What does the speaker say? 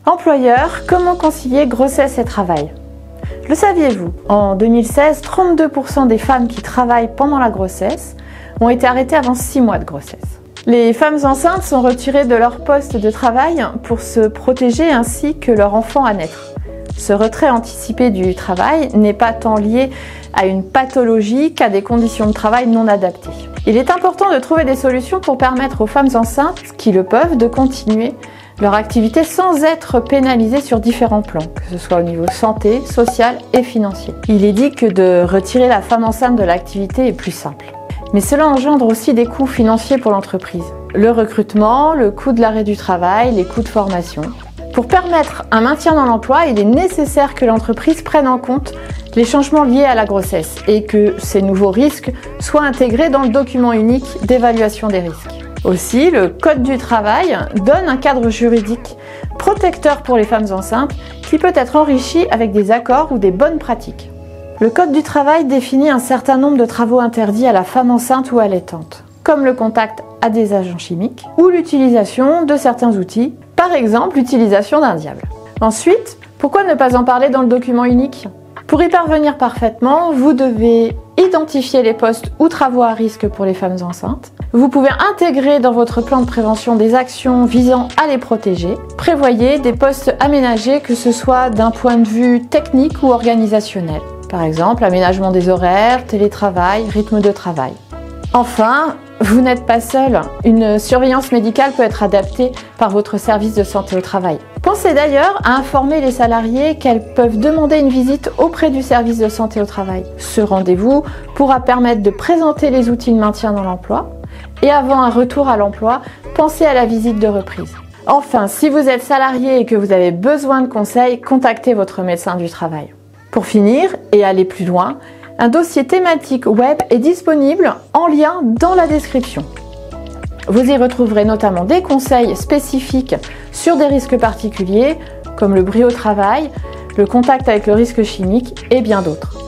Employeurs, comment concilier grossesse et travail? Le saviez-vous? En 2016, 32% des femmes qui travaillent pendant la grossesse ont été arrêtées avant 6 mois de grossesse. Les femmes enceintes sont retirées de leur poste de travail pour se protéger ainsi que leur enfant à naître. Ce retrait anticipé du travail n'est pas tant lié à une pathologie qu'à des conditions de travail non adaptées. Il est important de trouver des solutions pour permettre aux femmes enceintes qui le peuvent de continuer leur activité sans être pénalisées sur différents plans, que ce soit au niveau santé, social et financier. Il est dit que de retirer la femme enceinte de l'activité est plus simple. Mais cela engendre aussi des coûts financiers pour l'entreprise. Le recrutement, le coût de l'arrêt du travail, les coûts de formation. Pour permettre un maintien dans l'emploi, il est nécessaire que l'entreprise prenne en compte les changements liés à la grossesse et que ces nouveaux risques soient intégrés dans le document unique d'évaluation des risques. Aussi, le Code du travail donne un cadre juridique protecteur pour les femmes enceintes qui peut être enrichi avec des accords ou des bonnes pratiques. Le Code du travail définit un certain nombre de travaux interdits à la femme enceinte ou allaitante, comme le contact à des agents chimiques ou l'utilisation de certains outils, par exemple l'utilisation d'un diable. Ensuite, pourquoi ne pas en parler dans le document unique? Pour y parvenir parfaitement, vous devez identifier les postes ou travaux à risque pour les femmes enceintes. Vous pouvez intégrer dans votre plan de prévention des actions visant à les protéger. Prévoyez des postes aménagés, que ce soit d'un point de vue technique ou organisationnel. Par exemple, aménagement des horaires, télétravail, rythme de travail. Enfin, vous n'êtes pas seul. Une surveillance médicale peut être adaptée par votre service de santé au travail. Pensez d'ailleurs à informer les salariés qu'elles peuvent demander une visite auprès du service de santé au travail. Ce rendez-vous pourra permettre de présenter les outils de maintien dans l'emploi et avant un retour à l'emploi, pensez à la visite de reprise. Enfin, si vous êtes salarié et que vous avez besoin de conseils, contactez votre médecin du travail. Pour finir et aller plus loin, un dossier thématique web est disponible en lien dans la description. Vous y retrouverez notamment des conseils spécifiques sur des risques particuliers comme le bruit au travail, le contact avec le risque chimique et bien d'autres.